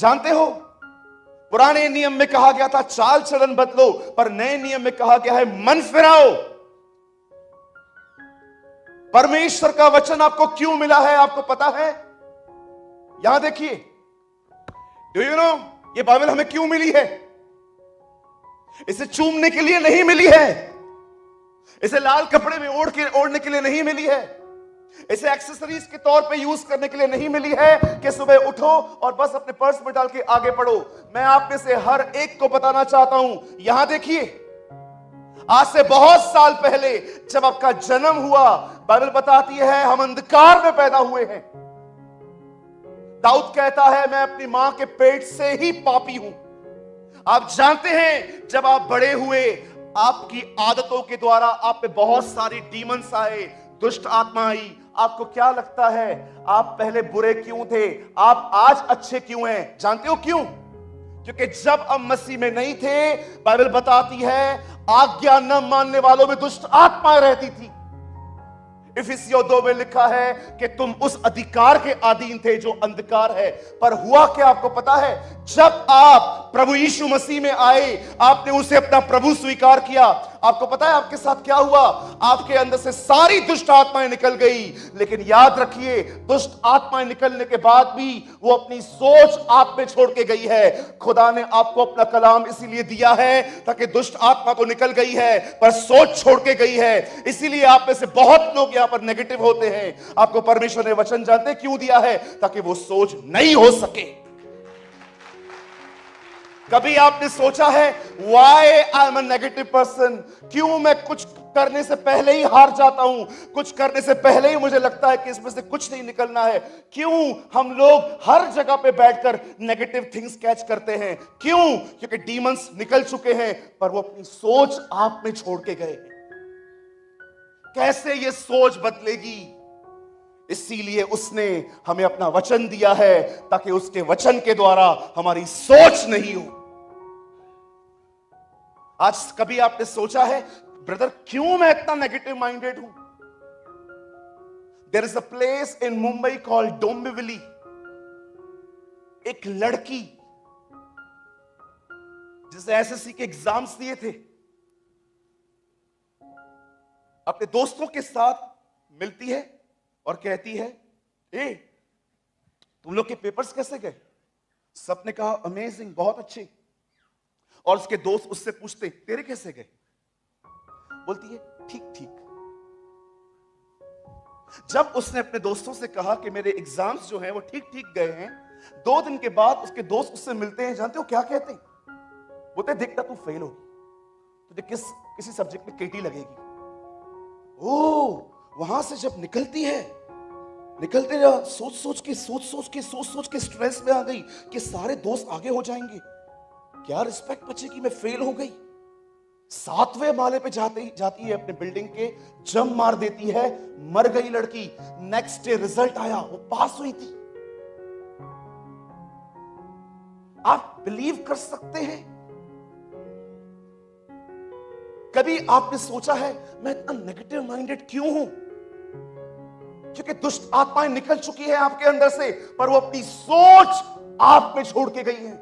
जानते हो, पुराने नियम में कहा गया था चाल चलन बदलो, पर नए नियम में कहा गया है मन फिराओ। परमेश्वर का वचन आपको क्यों मिला है, आपको पता है? यहां देखिए, डू यू नो ये बाइबल हमें क्यों मिली है? इसे चूमने के लिए नहीं मिली है, इसे लाल कपड़े में ओढ़ने के लिए नहीं मिली है, इसे एक्सेसरीज के तौर पे यूज करने के लिए नहीं मिली है कि सुबह उठो और बस अपने पर्स में डाल के आगे बढ़ो। मैं आप में से हर एक को बताना चाहता हूं, यहां देखिए, आज से बहुत साल पहले जब आपका जन्म हुआ, बाइबल बताती है हम अंधकार में पैदा हुए हैं। दाऊद कहता है मैं अपनी मां के पेट से ही पापी हूं। आप जानते हैं, जब आप बड़े हुए, आपकी आदतों के द्वारा आप पे बहुत सारी डीमंस आए, दुष्ट आत्मा आई। आपको क्या लगता है आप पहले बुरे क्यों थे, आप आज अच्छे क्यों हैं? जानते हो क्यों? क्योंकि जब हम मसीह में नहीं थे, बाइबल बताती है आज्ञा न मानने वालों में दुष्ट आत्माएं रहती थी। इफिसियों 2 में लिखा है कि तुम उस अधिकार के अधीन थे जो अंधकार है। पर हुआ क्या आपको पता है? जब आप प्रभु यीशु मसीह में आए, आपने उसे अपना प्रभु स्वीकार किया, आपको पता है आपके साथ क्या हुआ? आपके अंदर से सारी दुष्ट आत्माएं निकल गई। लेकिन याद रखिए, दुष्ट आत्माएं निकलने के बाद भी वो अपनी सोच आप में छोड़ के गई है। खुदा ने आपको अपना कलाम इसीलिए दिया है ताकि दुष्ट आत्मा तो निकल गई है पर सोच छोड़ के गई है। इसीलिए आप में से बहुत लोग यहां पर नेगेटिव होते हैं। आपको परमेश्वर ने वचन जानते क्यों दिया है? ताकि वो सोच नहीं हो सके। कभी आपने सोचा है why I am a negative person? क्यों मैं कुछ करने से पहले ही हार जाता हूं, कुछ करने से पहले ही मुझे लगता है कि इसमें से कुछ नहीं निकलना है? क्यों हम लोग हर जगह पे बैठकर नेगेटिव थिंग्स कैच करते हैं? क्यों? क्योंकि डीमंस निकल चुके हैं पर वो अपनी सोच आप में छोड़ के गए हैं। कैसे ये सोच बदलेगी? इसीलिए उसने हमें अपना वचन दिया है ताकि उसके वचन के द्वारा हमारी सोच नहीं हो। आज कभी आपने सोचा है ब्रदर क्यों मैं इतना नेगेटिव माइंडेड हूं? There is a place in Mumbai called Dombivli. एक लड़की जिसे एसएससी के एग्जाम्स दिए थे, अपने दोस्तों के साथ मिलती है और कहती है ए तुम लोग के पेपर्स कैसे गए? सबने कहा अमेजिंग, बहुत अच्छे। और उसके दोस्त उससे पूछते तेरे कैसे गए? बोलती है ठीक ठीक। जब उसने अपने दोस्तों से कहा कि मेरे एग्जाम्स जो हैं वो ठीक ठीक गए हैं, 2 दिन के बाद उसके दोस्त उससे मिलते हैं। जानते हो क्या कहते हैं? बोलते देखता तू फेल होगी, तुझे किसी सब्जेक्ट में केटी लगेगी। ओ वहां से जब निकलती है, निकलते सोच सोच के स्ट्रेस में आ गई कि सारे दोस्त आगे हो जाएंगे, क्या रिस्पेक्ट बचेगी, मैं फेल हो गई। 7वें माले पे जाती है अपने बिल्डिंग के, जंप मार देती है, मर गई लड़की। नेक्स्ट डे रिजल्ट आया, वो पास हुई थी। आप बिलीव कर सकते हैं? कभी आपने सोचा है मैं इतना नेगेटिव माइंडेड क्यों हूं? क्योंकि दुष्ट आत्माएं निकल चुकी है आपके अंदर से, पर वो अपनी सोच आप में छोड़ के गई है।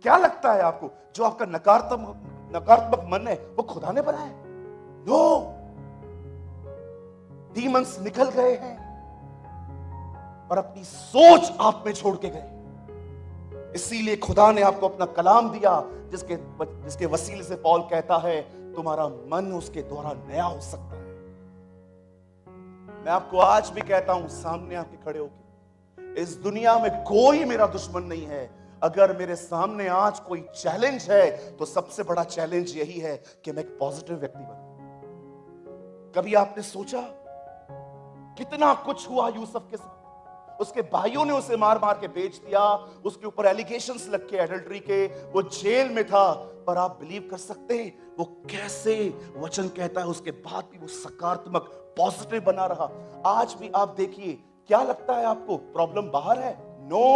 क्या लगता है आपको जो आपका नकारात्मक मन है वो खुदा ने बनाया? नो, डीमंस निकल गए हैं और अपनी सोच आप में छोड़ के गए। इसीलिए खुदा ने आपको अपना कलाम दिया जिसके वसीले से पौल कहता है तुम्हारा मन उसके द्वारा नया हो सकता है। मैं आपको आज भी कहता हूं सामने आके खड़े होकर, इस दुनिया में कोई मेरा दुश्मन नहीं है। अगर मेरे सामने आज कोई चैलेंज है तो सबसे बड़ा चैलेंज यही है कि मैं एक पॉजिटिव व्यक्ति बनूं। कभी आपने सोचा कितना कुछ हुआ यूसुफ के साथ? उसके भाइयों ने उसे मार मार के बेच दिया, उसके ऊपर एलिगेशंस लग के एडल्ट्री के, वो जेल में था। पर आप बिलीव कर सकते हैं वो कैसे वचन कहता है उसके बाद भी वो सकारात्मक पॉजिटिव बना रहा। आज भी आप देखिए, क्या लगता है आपको प्रॉब्लम बाहर है? नो,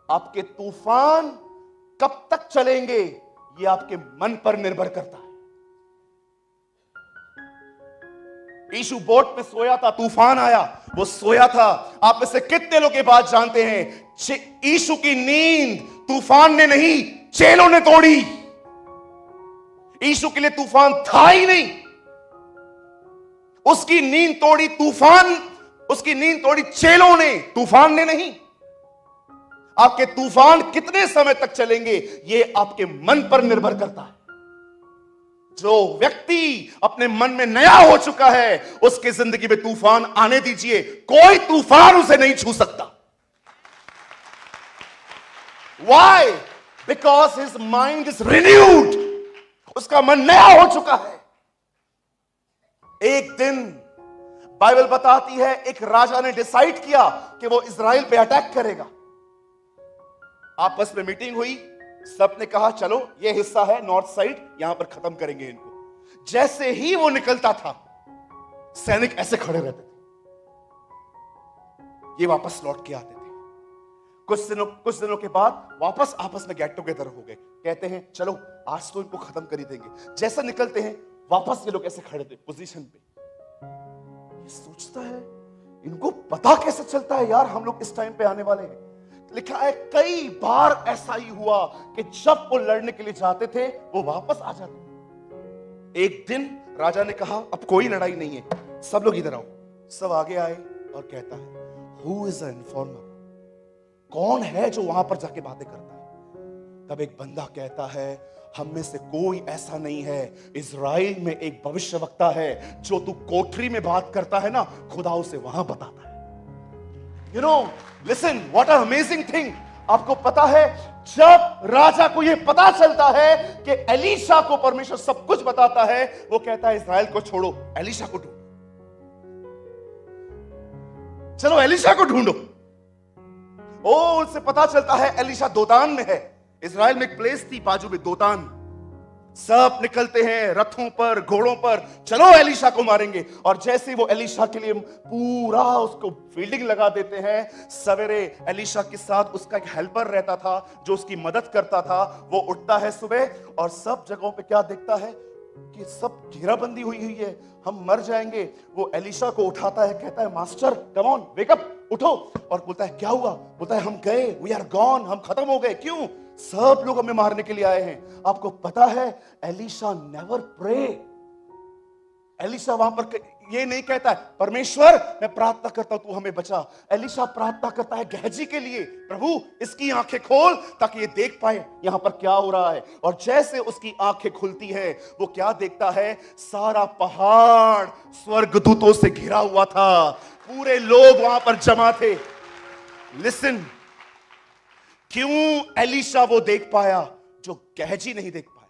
आपके तूफान कब तक चलेंगे ये आपके मन पर निर्भर करता है। यीशु बोट में सोया था, तूफान आया, वो सोया था। आप में से कितने लोग ये बात जानते हैं, यीशु की नींद तूफान ने नहीं, चेलों ने तोड़ी। यीशु के लिए तूफान था ही नहीं, उसकी नींद तोड़ी तूफान, उसकी नींद तोड़ी चेलों ने, तूफान ने नहीं। आपके तूफान कितने समय तक चलेंगे, यह आपके मन पर निर्भर करता है। जो व्यक्ति अपने मन में नया हो चुका है, उसकी जिंदगी में तूफान आने दीजिए, कोई तूफान उसे नहीं छू सकता। Why? Because his mind is renewed. उसका मन नया हो चुका है। एक दिन बाइबल बताती है, एक राजा ने डिसाइड किया कि वो इजराइल पे अटैक करेगा। आपस में मीटिंग हुई, सबने कहा चलो ये हिस्सा है नॉर्थ साइड, यहां पर खत्म करेंगे इनको। जैसे ही वो निकलता था, सैनिक ऐसे खड़े रहते थे, ये वापस लौट के आते थे। कुछ दिनों के बाद वापस आपस में गेट टुगेदर हो गए, कहते हैं चलो आज तो इनको खत्म कर ही देंगे। जैसे निकलते हैं वापस ये लोग ऐसे खड़े थे पोजीशन पे। ये सोचता है इनको पता कैसे चलता है यार हम लोग इस टाइम पे आने वाले हैं। लिखा है कई बार ऐसा ही हुआ कि जब वो लड़ने के लिए जाते थे वो वापस आ जाते। एक दिन राजा ने कहा अब कोई लड़ाई नहीं है, सब लोग इधर आओ। सब आगे आए और कहता है हु इज एन इन्फॉर्मर, कौन है जो वहां पर जाके बातें करता है। तब एक बंदा कहता है हम में से कोई ऐसा नहीं है, इजराइल में एक भविष्यवक्ता है, जो तू कोठरी में बात करता है ना, खुदा उसे वहां बताता है। You know, listen, what an amazing thing. आपको पता है जब राजा को यह पता चलता है कि एलीशा को परमेश्वर सब कुछ बताता है, वो कहता है इजराइल को छोड़ो, एलीशा को ढूंढो, चलो एलीशा को ढूंढो। ओ उनसे पता चलता है एलीशा दोतान में है। इजराइल में एक प्लेस थी बाजू में, दोतान। सब निकलते हैं रथों पर, घोड़ों पर, चलो एलीशा को मारेंगे। और जैसे वो एलीशा के लिए पूरा उसको फील्डिंग लगा देते हैं, सवेरे एलीशा के साथ उसका एक हेल्पर रहता था जो उसकी मदद करता था। वो उठता है सुबह और सब जगहों पे क्या देखता है कि सब घेराबंदी हुई हुई है, हम मर जाएंगे। वो एलीशा को उठाता है, कहता है master come on wake up, उठो। और बोलता है क्या हुआ? बोलता है हम गए, वी आर गॉन, हम खत्म हो गए। क्यों? सब लोग हमें मारने के लिए आए हैं। आपको पता है एलीशा नेवर प्रे। एलीशा वहां पर ये नहीं कहता है परमेश्वर मैं प्रार्थना करता हूं तू हमें बचा। एलीशा प्रार्थना करता है गेहजी के लिए, प्रभु इसकी आंखें खोल ताकि ये देख पाए यहां पर क्या हो रहा है। और जैसे उसकी आंखें खुलती है वो क्या देखता है, सारा पहाड़ स्वर्गदूतों से घिरा हुआ था, पूरे लोग वहां पर जमा थे। लिसन, क्यों एलीशा वो देख पाया जो गेहजी नहीं देख पाया?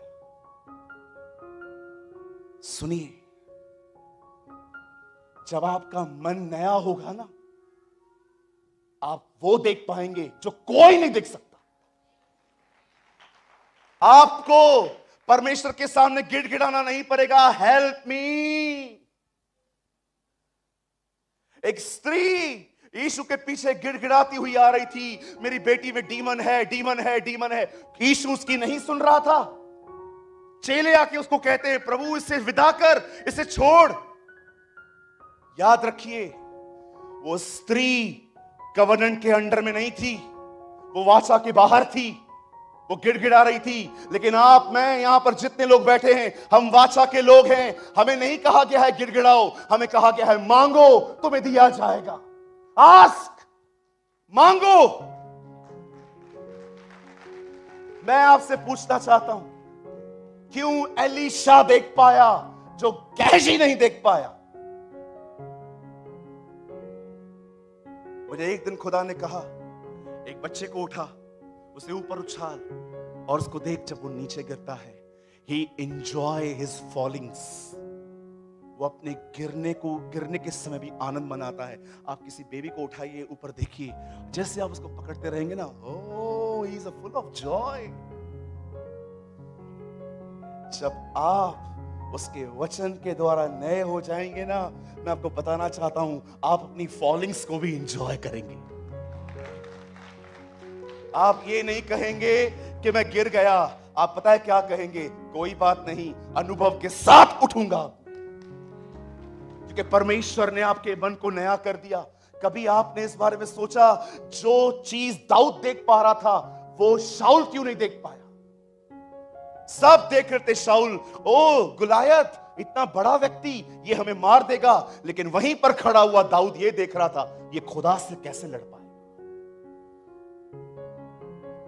सुनिए, जब आपका मन नया होगा ना, आप वो देख पाएंगे जो कोई नहीं देख सकता। आपको परमेश्वर के सामने गिड़गिड़ाना नहीं पड़ेगा, हेल्प मी। एक स्त्री यीशु के पीछे गिड़गिड़ाती हुई आ रही थी, मेरी बेटी में डीमन है, डीमन है, डीमन है। यीशु उसकी नहीं सुन रहा था। चेले आके उसको कहते हैं प्रभु इसे विदा कर, इसे छोड़। याद रखिए वो स्त्री कवनेंट के अंडर में नहीं थी, वो वाचा के बाहर थी, वो गिड़गिड़ा रही थी। लेकिन आप, मैं, यहां पर जितने लोग बैठे हैं, हम वाचा के लोग हैं। हमें नहीं कहा गया है गिड़गिड़ाओ, हमें कहा गया है मांगो तुम्हें दिया जाएगा। आस्क, मांगो। मैं आपसे पूछना चाहता हूं, क्यों एलीशा देख पाया जो गेहजी नहीं देख पाया? मुझे एक दिन खुदा ने कहा एक बच्चे को उठा, उसे ऊपर उछाल, और उसको देख जब वो नीचे गिरता है, he enjoy his fallings। वो अपने गिरने के समय भी आनंद मनाता है। आप किसी बेबी को उठाइए, ऊपर देखिए, जैसे आप उसको पकड़ते रहेंगे ना, oh he is full of joy। जब आप उसके वचन के द्वारा नए हो जाएंगे ना, मैं आपको बताना चाहता हूं, आप अपनी फॉलिंग्स को भी एंजॉय करेंगे। आप ये नहीं कहेंगे कि मैं गिर गया, आप पता है क्या कहेंगे? कोई बात नहीं, अनुभव के साथ उठूंगा। क्योंकि क्योंकि परमेश्वर ने आपके मन को नया कर दिया। कभी आपने इस बारे में सोचा, जो चीज दाऊद देख पा रहा था वो शाऊल क्यों नहीं देख पाया? सब देख रहे थे शाऊल, ओ गुलायत इतना बड़ा व्यक्ति, ये हमें मार देगा, लेकिन वहीं पर खड़ा हुआ दाऊद ये देख रहा था, ये खुदा से कैसे लड़ पाए।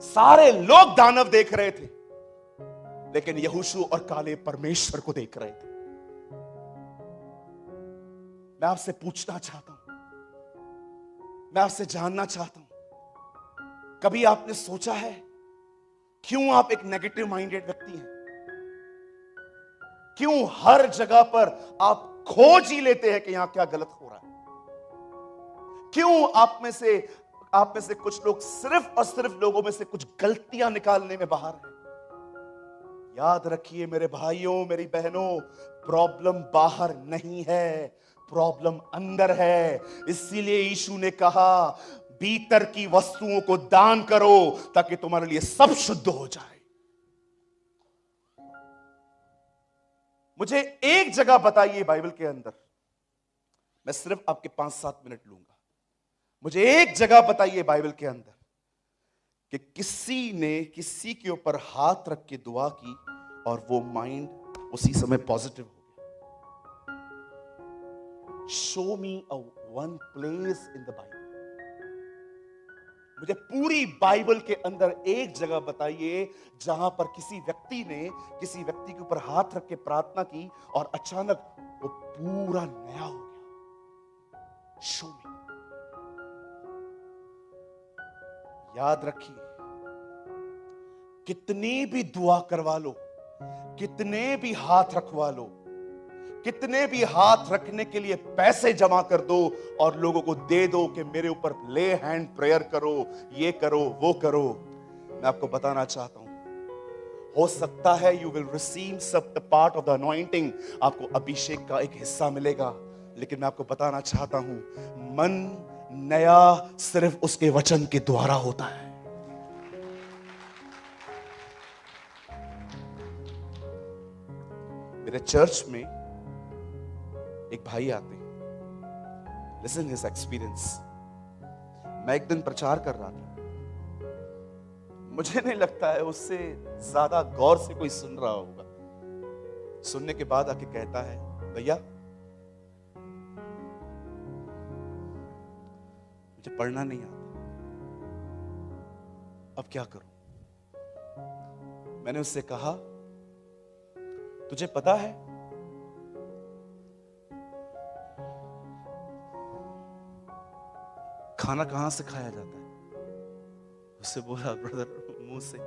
सारे लोग दानव देख रहे थे, लेकिन यहोशू और काले परमेश्वर को देख रहे थे। मैं आपसे पूछना चाहता हूं, मैं आपसे जानना चाहता हूं, कभी आपने सोचा है क्यों आप एक नेगेटिव माइंडेड व्यक्ति हैं? क्यों हर जगह पर आप खोज ही लेते हैं कि यहां क्या गलत हो रहा है? क्यों आप में से कुछ लोग सिर्फ और सिर्फ लोगों में से कुछ गलतियां निकालने में बाहर हैं? याद रखिए मेरे भाइयों, मेरी बहनों, प्रॉब्लम बाहर नहीं है, प्रॉब्लम अंदर है। इसीलिए यीशु ने कहा, भीतर की वस्तुओं को दान करो ताकि तुम्हारे लिए सब शुद्ध हो जाए। मुझे एक जगह बताइए बाइबल के अंदर, मैं सिर्फ आपके 5-7 मिनट लूंगा। मुझे एक जगह बताइए बाइबल के अंदर कि किसी ने किसी के ऊपर हाथ रख के दुआ की और वो माइंड उसी समय पॉजिटिव हो गया। Show me one place in the Bible. मुझे पूरी बाइबल के अंदर एक जगह बताइए जहां पर किसी व्यक्ति ने किसी व्यक्ति के ऊपर हाथ रख के प्रार्थना की और अचानक वो पूरा नया हो गया। शो मी। याद रखिए, कितनी भी दुआ करवा लो, कितने भी हाथ रखवा लो, कितने भी हाथ रखने के लिए पैसे जमा कर दो और लोगों को दे दो कि मेरे ऊपर ले हैंड प्रेयर करो, ये करो, वो करो, मैं आपको बताना चाहता हूं, हो सकता है यू विल रिसीव सब the part of the anointing, आपको अभिषेक का एक हिस्सा मिलेगा, लेकिन मैं आपको बताना चाहता हूं, मन नया सिर्फ उसके वचन के द्वारा होता है। मेरे चर्च में एक भाई आते हैं, लिसन हिज एक्सपीरियंस। मैं एक दिन प्रचार कर रहा था, मुझे नहीं लगता है उससे ज्यादा गौर से कोई सुन रहा होगा। सुनने के बाद आके कहता है, भैया मुझे पढ़ना नहीं आता, अब क्या करूं? मैंने उससे कहा, तुझे पता है खाना कहां से खाया जाता है? उससे बोला, ब्रदर मुंह से।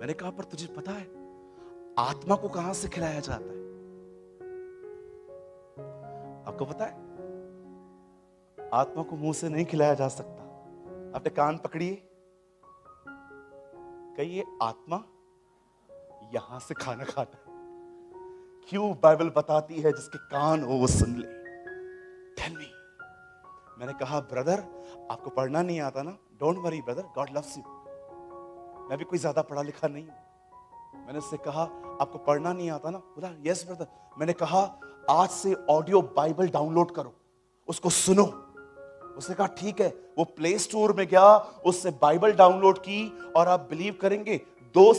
मैंने कहा, पर तुझे पता है आत्मा को कहां से खिलाया जाता है? आपको पता है आत्मा को मुंह से नहीं खिलाया जा सकता। अपने कान पकड़िए, कहिए आत्मा यहां से खाना खाता है। क्यों बाइबल बताती है जिसके कान हो वो सुन ले। Tell me. मैंने कहा, ब्रदर आपको पढ़ना नहीं आता ना, don't worry brother, God loves you. मैं भी कोई ज्यादा पढ़ा लिखा नहीं हूं। मैंने उससे कहा, आपको पढ़ना नहीं आता ना? बोला, यस ब्रदर। मैंने कहा, आज से ऑडियो बाइबल डाउनलोड करो, उसको सुनो। उसने कहा ठीक है। वो प्ले स्टोर में गया, उससे बाइबल डाउनलोड की और आप बिलीव करेंगे 2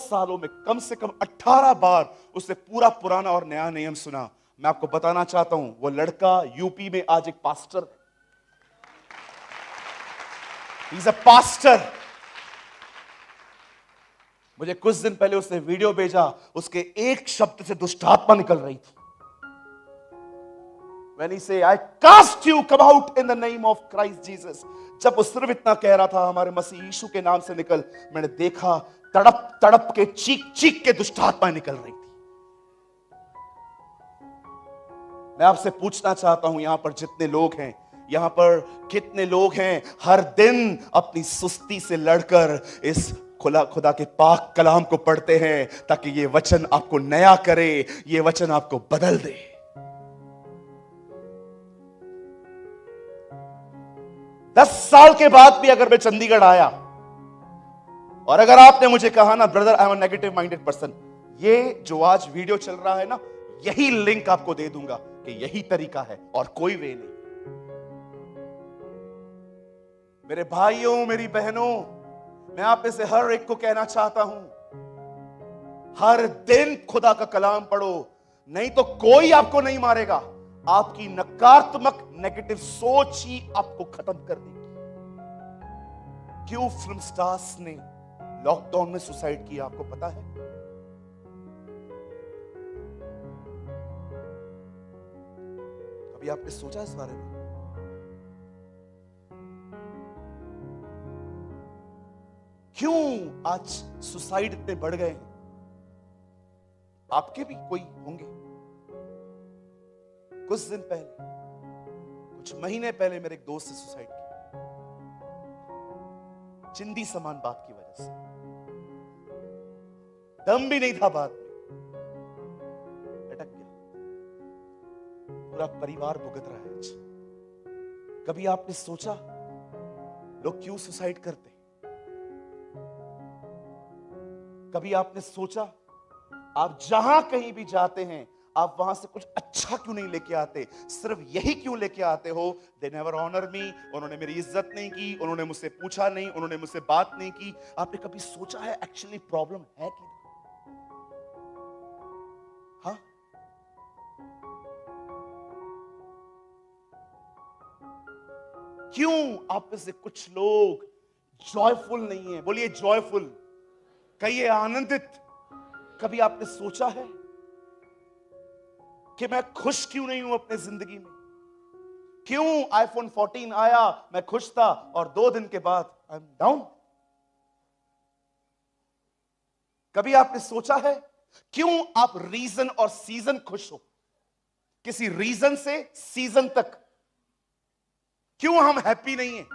सालों में कम से कम 18 बार उससे पूरा पुराना और नया नियम सुना। मैं आपको बताना चाहता हूं, वो लड़का यूपी में आज एक pastor, he is a pastor. मुझे कुछ दिन पहले उसने वीडियो भेजा, उसके एक शब्द से दुष्ट आत्मा निकल रही थी। When he say, I cast you, come out in the name of Christ Jesus. जब वो सिर्फ इतना कह रहा था, हमारे मसीह यीशु के नाम से निकल, मैंने देखा तड़प तड़प के चीख के दुष्ट आत्माएं निकल रही थी। मैं आपसे पूछना चाहता हूं, यहां पर जितने लोग हैं, यहां पर कितने लोग हैं हर दिन अपनी सुस्ती से लड़कर इस खुदा के पाक कलाम को पढ़ते हैं ताकि ये वचन आपको नया करे, ये वचन आपको बदल दे। दस साल के बाद भी अगर मैं चंडीगढ़ आया और अगर आपने मुझे कहा ना, brother I am a negative minded person, ये जो आज वीडियो चल रहा है ना, यही लिंक आपको दे दूंगा कि यही तरीका है और कोई वे नहीं। मेरे भाइयों, मेरी बहनों, मैं आप में से हर एक को कहना चाहता हूं, हर दिन खुदा का कलाम पढ़ो, नहीं तो कोई आपको नहीं मारेगा। आपकी नकारात्मक नेगेटिव सोच ही आपको खत्म कर देगी। क्यों फिल्म स्टार्स ने लॉकडाउन में सुसाइड किया, आपको पता है? कभी आपने सोचा इस बारे में? क्यों आज सुसाइड इतने बढ़ गए हैं? आपके भी कोई होंगे। कुछ दिन पहले, कुछ महीने पहले मेरे एक दोस्त से सुसाइड किया, चिंदी समान बात की वजह से। दम भी नहीं था बात में, अटक गया। पूरा परिवार भुगत रहा है आज। कभी आपने सोचा लोग क्यों सुसाइड करते? कभी आपने सोचा आप जहां कहीं भी जाते हैं, आप वहां से कुछ अच्छा क्यों नहीं लेके आते? सिर्फ यही क्यों लेके आते हो? दे नेवर ऑनर मी, उन्होंने मेरी इज्जत नहीं की, उन्होंने मुझसे पूछा नहीं, उन्होंने मुझसे बात नहीं की। आपने कभी सोचा है एक्चुअली प्रॉब्लम है कि? हाँ, क्यों आप में से कुछ लोग जॉयफुल नहीं है? बोलिए जॉयफुल, कहिए आनंदित। कभी आपने सोचा है कि मैं खुश क्यों नहीं हूं अपने जिंदगी में? क्यों आईफोन 14 आया, मैं खुश था और 2 दिन के बाद आई एम डाउन? कभी आपने सोचा है क्यों आप रीजन और सीजन खुश हो? किसी रीजन से सीजन तक क्यों हम हैप्पी नहीं हैं?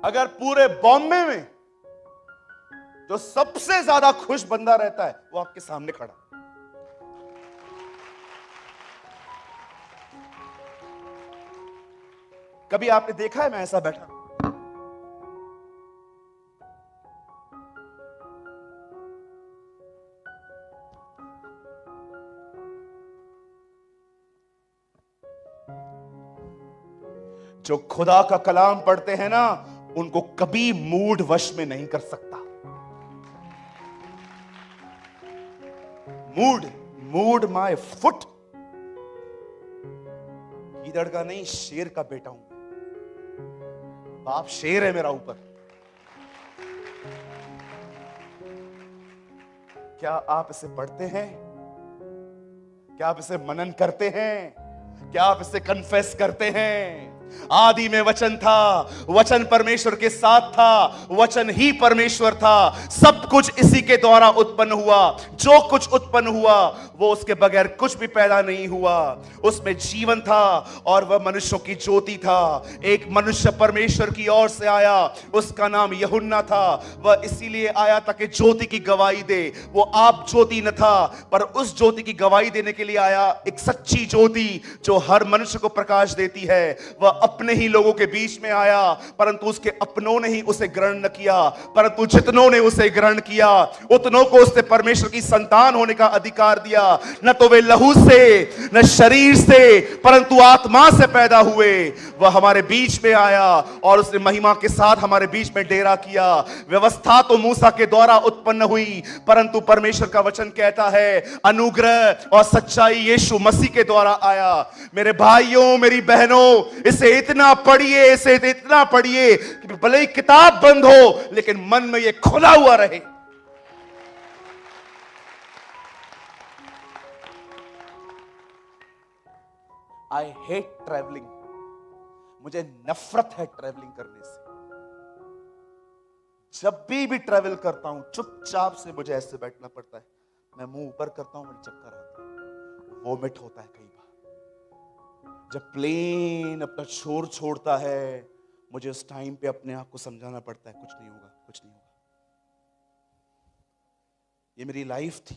अगर पूरे बॉम्बे में जो सबसे ज्यादा खुश बंदा रहता है वो आपके सामने खड़ा, कभी आपने देखा है मैं ऐसा बैठा? जो खुदा का कलाम पढ़ते हैं ना, उनको कभी मूड वश में नहीं कर सकता। Mood my foot. गीदड़ का नहीं, शेर का बेटा हूं। बाप शेर है मेरा ऊपर। क्या आप इसे पढ़ते हैं? क्या आप इसे मनन करते हैं? क्या आप इसे कन्फेस करते हैं? आदि में वचन था, वचन परमेश्वर के साथ था, वचन ही परमेश्वर था, सब कुछ इसी के द्वारा उत्पन्न हुआ। जो कुछ उत्पन्न हुआ वो उसके बगैर कुछ भी पैदा नहीं हुआ। उसमें जीवन था और वह मनुष्यों की ज्योति था। एक मनुष्य परमेश्वर की ओर से आया, उसका नाम यूहन्ना था। वह इसीलिए आया ताकि ज्योति की गवाही दे। वो आप ज्योति न था, पर उस ज्योति की गवाही देने के लिए आया, एक सच्ची ज्योति जो हर मनुष्य को प्रकाश देती है। वह अपने ही लोगों के बीच में आया, परंतु उसके अपनों ने ही उसे ग्रहण न किया, परंतु जितनों ने उसे ग्रहण किया उतनों को उसने परमेश्वर की संतान होने का अधिकार दिया। न तो वे लहू से न शरीर से परंतु आत्मा से पैदा हुए। वह हमारे बीच में आया और उसने महिमा के साथ हमारे बीच में डेरा किया। व्यवस्था तो मूसा के द्वारा उत्पन्न हुई, परंतु परमेश्वर का वचन कहता है अनुग्रह और सच्चाई यीशु मसीह के द्वारा आया। मेरे भाइयों, मेरी बहनों, इसे इतना पढ़िए कि भले ही किताब बंद हो लेकिन मन में यह खुला हुआ रहे। I hate travelling. मुझे नफरत है ट्रैवलिंग करने से। जब भी ट्रैवल करता हूं चुपचाप से मुझे ऐसे बैठना पड़ता है। मैं मुंह ऊपर करता हूं, मुझे चक्कर आता है, वोमिट होता है कई बार। जब प्लेन अपना शोर छोड़ता है, मुझे उस टाइम पे अपने आप को समझाना पड़ता है कुछ नहीं होगा, कुछ नहीं होगा। ये मेरी लाइफ थी।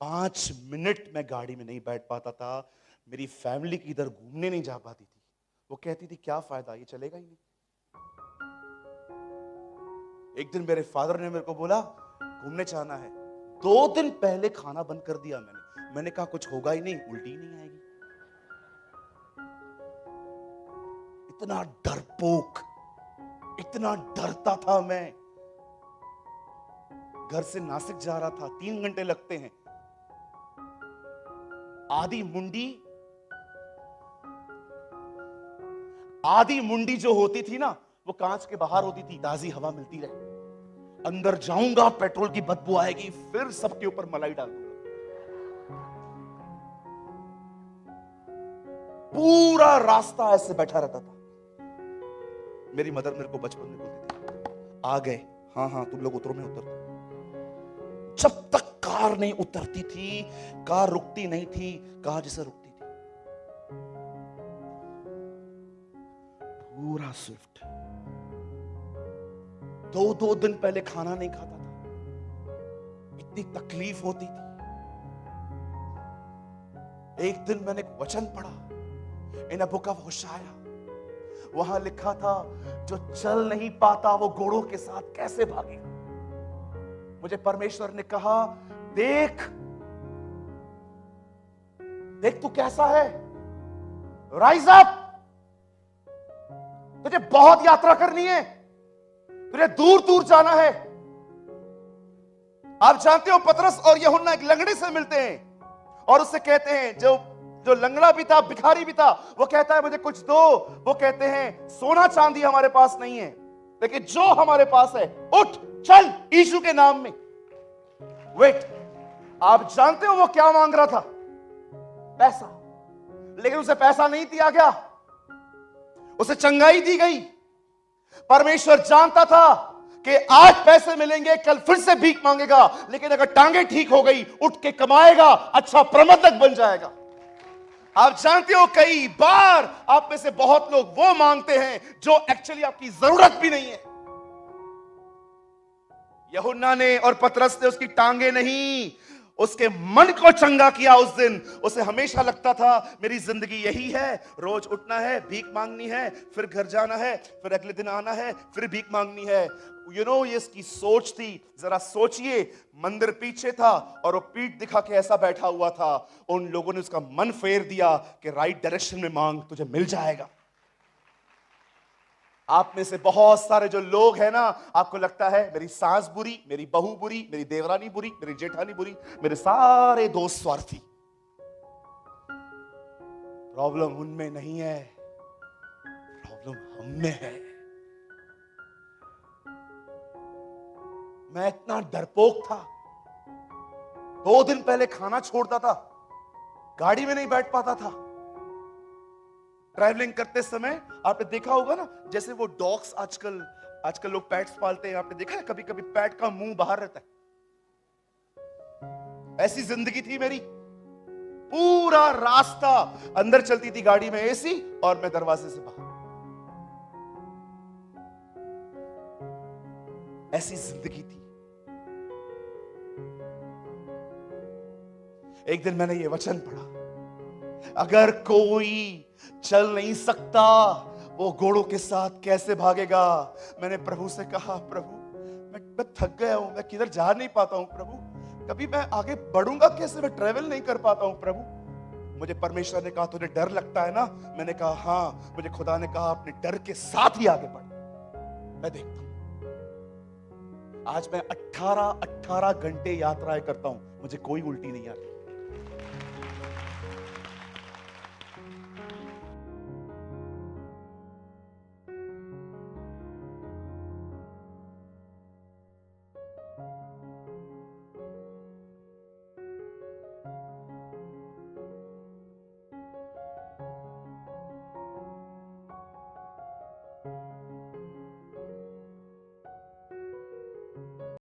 5 मिनट मैं गाड़ी में नहीं बैठ पाता था। मेरी फैमिली की इधर घूमने नहीं जा पाती थी। वो कहती थी क्या फायदा, ये चलेगा ही नहीं। एक दिन मेरे फादर ने मेरे को बोला घूमने जाना है। 2 दिन पहले खाना बंद कर दिया मैंने कहा कुछ होगा ही नहीं, उल्टी नहीं आएगी। इतना डरपोक, इतना डरता था मैं। घर से नासिक जा रहा था, 3 घंटे लगते हैं। आधी मुंडी जो होती थी ना, वो कांच के बाहर होती थी, ताजी हवा मिलती रहे। अंदर जाऊंगा, पेट्रोल की बदबू आएगी, फिर सबके ऊपर मलाई डाल दूंगा। पूरा रास्ता ऐसे बैठा रहता था। मेरी मदर मेरे को बचपन में बोलती थी, आ गए, हाँ हाँ तुम लोग उतरो, मैं उतरता। जब तक कार नहीं उतरती थी, कार रुकती नहीं थी, कार जैसे रुकती थी। पूरा स्विफ्ट। 2 दिन पहले खाना नहीं खाता था, इतनी तकलीफ होती थी। एक दिन मैंने एक वचन पढ़ा इन अ बुक ऑफ होशाया। वहां लिखा था, जो चल नहीं पाता वो घोड़ों के साथ कैसे भागेगा। मुझे परमेश्वर ने कहा, देख देख तू कैसा है, राइज अप। तुझे बहुत यात्रा करनी है, तुझे दूर दूर जाना है। आप जानते हो, पतरस और यूहन्ना एक लंगड़े से मिलते हैं और उससे कहते हैं, जो लंगड़ा भी था, भिखारी भी था, वो कहता है मुझे कुछ दो। वो कहते हैं सोना चांदी हमारे पास नहीं है, लेकिन जो हमारे पास है, उठ चल यीशु के नाम में। वेट, आप जानते हो वो क्या मांग रहा था? पैसा। लेकिन उसे पैसा नहीं दिया गया, उसे चंगाई दी गई। परमेश्वर जानता था कि आज पैसे मिलेंगे, कल फिर से भीख मांगेगा, लेकिन अगर टांगे ठीक हो गई, उठ के कमाएगा, अच्छा प्रबंधक बन जाएगा। आप जानते हो, कई बार आप में से बहुत लोग वो मांगते हैं जो एक्चुअली आपकी जरूरत भी नहीं है। यूहन्ना ने और पतरस ने उसकी टांगे नहीं, उसके मन को चंगा किया। उस दिन उसे हमेशा लगता था मेरी जिंदगी यही है, रोज उठना है, भीख मांगनी है, फिर घर जाना है, फिर अगले दिन आना है, फिर भीख मांगनी है। ये इसकी सोच थी। जरा सोचिए, मंदिर पीछे था और वो पीठ दिखा के ऐसा बैठा हुआ था। उन लोगों ने उसका मन फेर दिया कि राइट डायरेक्शन में मांग, तुझे मिल जाएगा। आप में से बहुत सारे जो लोग हैं ना, आपको लगता है मेरी सास बुरी, मेरी बहू बुरी, मेरी देवरानी बुरी, मेरी जेठानी बुरी, मेरे सारे दोस्त स्वार्थी। प्रॉब्लम उनमें नहीं है, प्रॉब्लम हम में है। मैं इतना डरपोक था, 2 दिन पहले खाना छोड़ता था, गाड़ी में नहीं बैठ पाता था। ट्रैवलिंग करते समय आपने देखा होगा ना, जैसे वो डॉग्स आजकल लोग पेट्स पालते हैं, आपने देखा है कभी कभी पेट का मुंह बाहर रहता है। ऐसी जिंदगी थी मेरी। पूरा रास्ता अंदर चलती थी गाड़ी में एसी, और मैं दरवाजे से बाहर। ऐसी जिंदगी थी। एक दिन मैंने ये वचन पढ़ा, अगर कोई चल नहीं सकता वो घोड़ों के साथ कैसे भागेगा। मैंने प्रभु से कहा, प्रभु मैं थक गया हूं, मैं किधर जा नहीं पाता हूं प्रभु, कभी मैं आगे बढ़ूंगा कैसे, मैं ट्रेवल नहीं कर पाता हूं प्रभु। मुझे परमेश्वर ने कहा, तुझे डर लगता है ना? मैंने कहा हाँ। मुझे खुदा ने कहा, अपने डर के साथ ही आगे बढ़, मैं देखता हूं। आज मैं 18 घंटे यात्राएं करता हूं, मुझे कोई उल्टी नहीं आती।